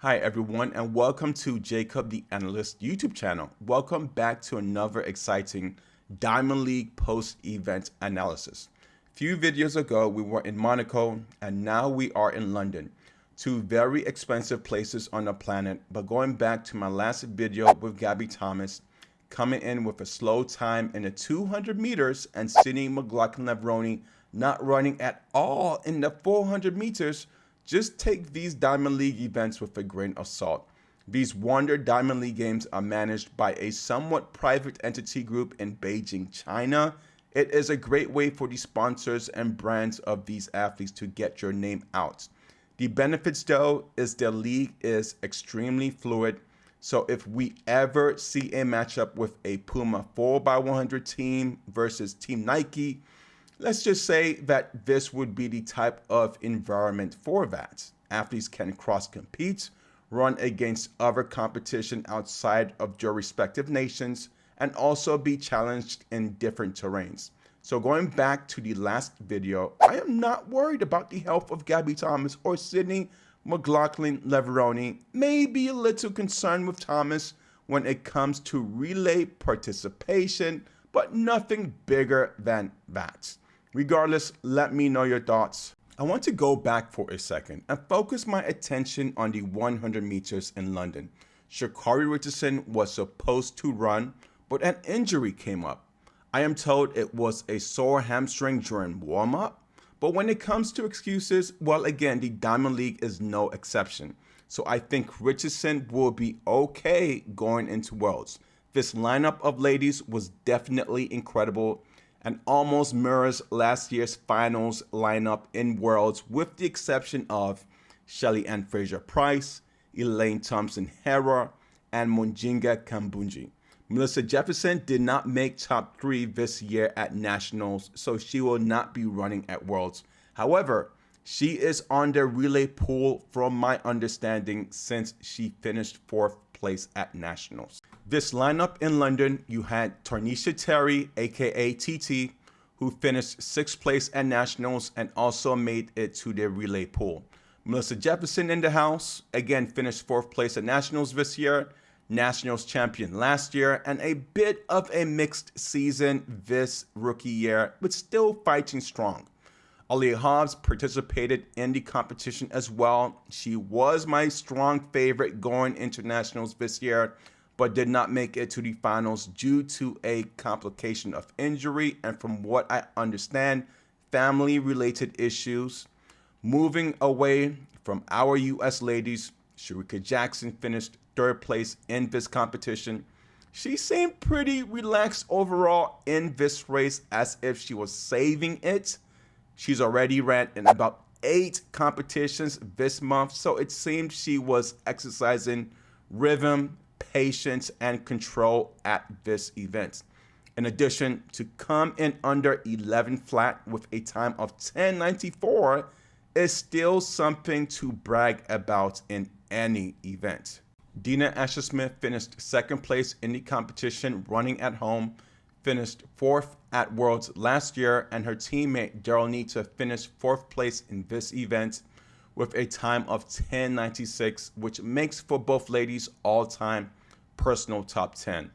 Hi everyone, and welcome to Jacob the Analyst YouTube channel. Welcome back to another exciting Diamond League post-event analysis. A few videos ago we were in Monaco and now we are in London. Two very expensive places on the planet, but going back to my last video with Gabby Thomas, coming in with a slow time in the 200 meters and seeing McLaughlin-Levrone not running at all in the 400 meters, just take these Diamond League events with a grain of salt. These Wonder Diamond League games are managed by a somewhat private entity group in Beijing, China. It is a great way for the sponsors and brands of these athletes to get your name out. The benefits though is the league is extremely fluid. So if we ever see a matchup with a Puma 4x100 team versus Team Nike, let's just say that this would be the type of environment for that. Athletes can cross-compete, run against other competition outside of your respective nations, and also be challenged in different terrains. So going back to the last video, I am not worried about the health of Gabby Thomas or Sydney McLaughlin-Levrone. Maybe a little concerned with Thomas when it comes to relay participation, but nothing bigger than that. Regardless, let me know your thoughts. I want to go back for a second and focus my attention on the 100 meters in London. Sha'Carri Richardson was supposed to run, but an injury came up. I am told it was a sore hamstring during warm-up, but when it comes to excuses, well, again, the Diamond League is no exception. So I think Richardson will be okay going into Worlds. This lineup of ladies was definitely incredible and almost mirrors last year's finals lineup in Worlds, with the exception of Shelly-Ann Fraser-Pryce, Elaine Thompson-Herah, and Mujinga Kambundji. Melissa Jefferson did not make top 3 this year at Nationals, so she will not be running at Worlds. However, she is on the relay pool from my understanding since she finished 4th place at Nationals. This lineup in London, you had Twanisha Terry, aka TT, who finished 6th place at Nationals and also made it to the relay pool. Melissa Jefferson in the house, again finished 4th place at Nationals this year, Nationals champion last year, and a bit of a mixed season this rookie year, but still fighting strong. Aleia Hobbs participated in the competition as well. She was my strong favorite going into Nationals this year, but did not make it to the finals due to a complication of injury and, from what I understand, family-related issues. Moving away from our U.S. ladies, Shericka Jackson finished 3rd place in this competition. She seemed pretty relaxed overall in this race, as if she was saving it. She's already ran in about 8 competitions this month, so it seemed she was exercising rhythm, patience, and control at this event. In addition, to come in under 11 flat with a time of 10:94 is still something to brag about in any event. Dina Asher-Smith finished 2nd place in the competition running at home, finished 4th at Worlds last year, and her teammate Daryl Nita finished 4th place in this event with a time of 10:96, which makes for both ladies all-time personal top 10.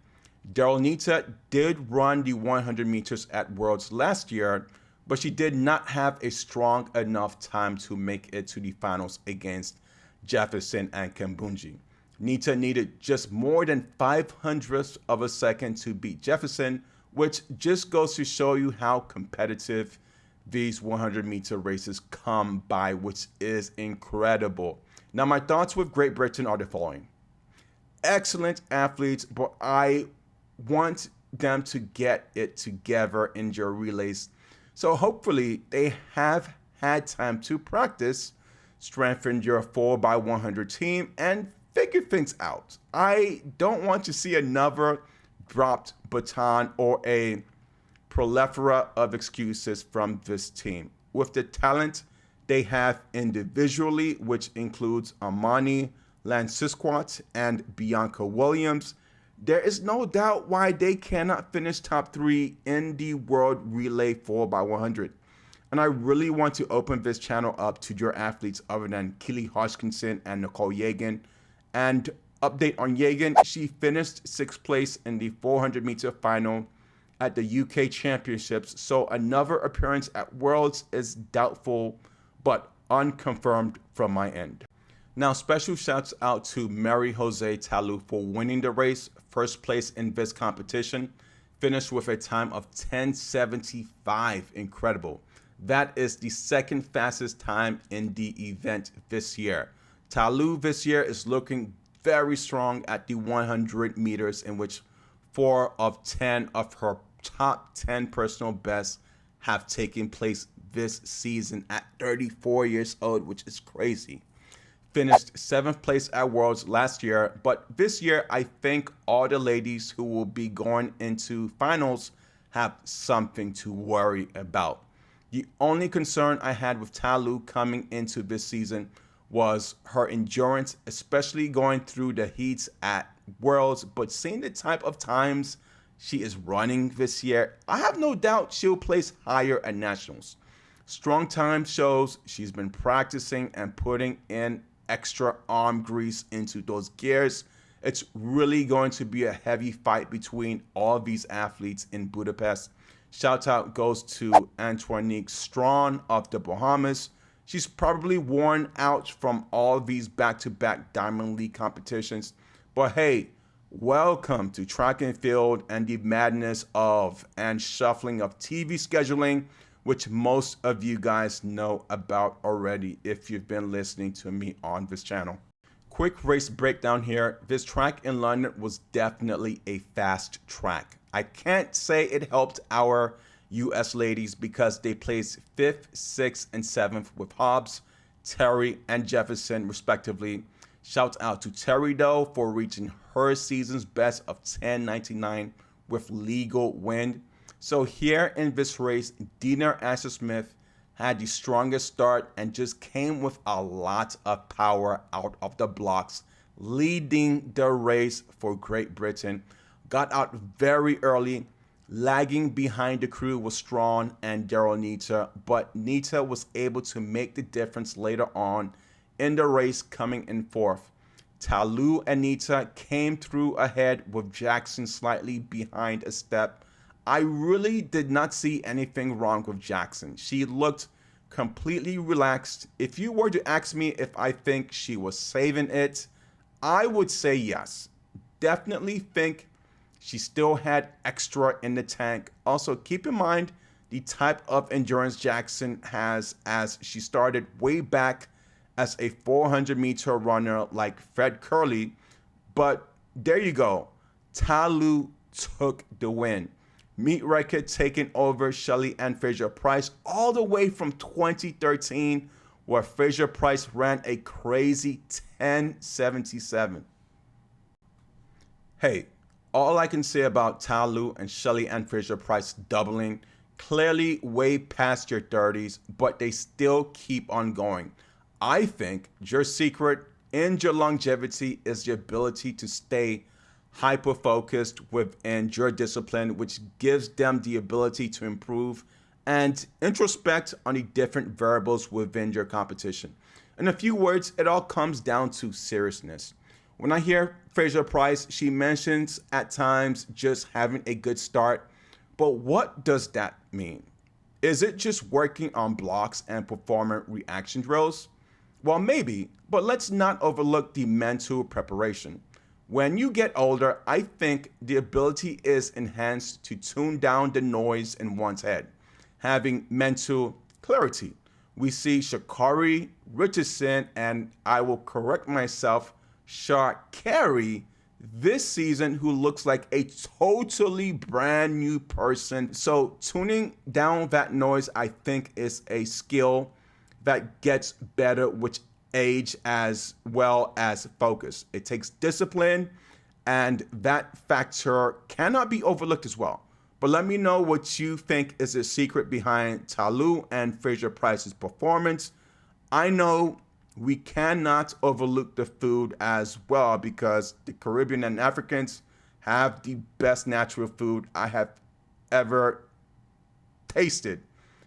Daryl Nita did run the 100 meters at Worlds last year, but she did not have a strong enough time to make it to the finals against Jefferson and Kambundji. Nita needed just more than 500ths of a second to beat Jefferson, which just goes to show you how competitive these 100-meter races come by, which is incredible. Now, my thoughts with Great Britain are the following. Excellent athletes, but I want them to get it together in your relays. So hopefully they have had time to practice, strengthen your 4x100 team, and figure things out. I don't want to see another dropped baton or a plethora of excuses from this team. With the talent they have individually, which includes Amani Lansisquat and Bianca Williams, there is no doubt why they cannot finish top 3 in the World Relay 4x100. And I really want to open this channel up to your athletes other than Keely Hodgkinson and Nicole Yagan And update on Yagan, she finished 6th place in the 400-meter final at the UK Championships, so another appearance at Worlds is doubtful but unconfirmed from my end. Now, special shouts out to Mary Jose Talu for winning the race, first place in this competition, finished with a time of 10:75. Incredible. That is the second fastest time in the event this year. Talu this year is looking very strong at the 100 meters, in which 4 of 10 of her top 10 personal bests have taken place this season at 34 years old, which is crazy. Finished 7th place at Worlds last year, but this year I think all the ladies who will be going into finals have something to worry about. The only concern I had with Talu coming into this season was her endurance, especially going through the heats at Worlds, but seeing the type of times she is running this year, I have no doubt she'll place higher at Nationals. Strong time shows she's been practicing and putting in extra arm grease into those gears. It's really going to be a heavy fight between all these athletes in Budapest. Shout out goes to Antoinique Strawn of the Bahamas. She's probably worn out from all these back-to-back Diamond League competitions. But hey, welcome to track and field and the madness of and shuffling of TV scheduling, which most of you guys know about already if you've been listening to me on this channel. Quick race breakdown here. This track in London was definitely a fast track. I can't say it helped our US ladies because they placed 5th, 6th, and 7th with Hobbs, Terry, and Jefferson respectively. Shout out to Terry though for reaching her season's best of 10:99 with legal win. So here in this race, Dina Asher-Smith had the strongest start and just came with a lot of power out of the blocks, leading the race for Great Britain. Got out very early. Lagging behind the crew was Strawn and Daryl Nita, but Nita was able to make the difference later on in the race, coming in 4th. Talu and Nita came through ahead with Jackson slightly behind a step. I really did not see anything wrong with Jackson. She looked completely relaxed. If you were to ask me if I think she was saving it, I would say yes. Definitely think she still had extra in the tank. Also, keep in mind the type of endurance Jackson has, as she started way back as a 400-meter runner like Fred Curley. But there you go. Talu took the win. Meat record taking over Shelley and Fraser-Price all the way from 2013, where Fraser-Price ran a crazy 10:77. Hey, all I can say about Talu and Shelley and Fraser-Price doubling, clearly way past your 30s, but they still keep on going. I think your secret in your longevity is your ability to stay hyper-focused within your discipline, which gives them the ability to improve and introspect on the different variables within your competition. In a few words, it all comes down to seriousness. When I hear Fraser-Price, she mentions at times just having a good start, but what does that mean? Is it just working on blocks and performing reaction drills? Well, maybe, but let's not overlook the mental preparation. When you get older, I think the ability is enhanced to tune down the noise in one's head, having mental clarity. We see Sha'Carri Richardson, and I will correct myself, Sha'Carri this season, who looks like a totally brand new person. So tuning down that noise, I think, is a skill that gets better with age as well as focus. It takes discipline, and that factor cannot be overlooked as well. But let me know what you think is the secret behind Talu and Fraser-Price's performance. I know we cannot overlook the food as well, because the Caribbean and Africans have the best natural food I have ever tasted.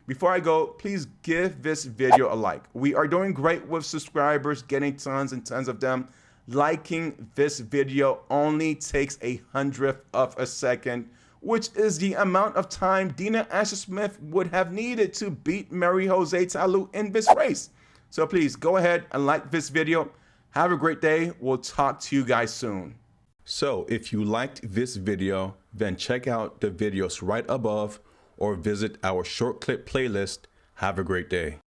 Before I go, please give this video a like. We are doing great with subscribers, getting tons and tons of them. Liking this video only takes 1/100th of a second, which is the amount of time Dina Asher Smith would have needed to beat Mary Jose Talu in this race. So please go ahead and like this video. Have a great day. We'll talk to you guys soon. So if you liked this video, then check out the videos right above or visit our short clip playlist. Have a great day.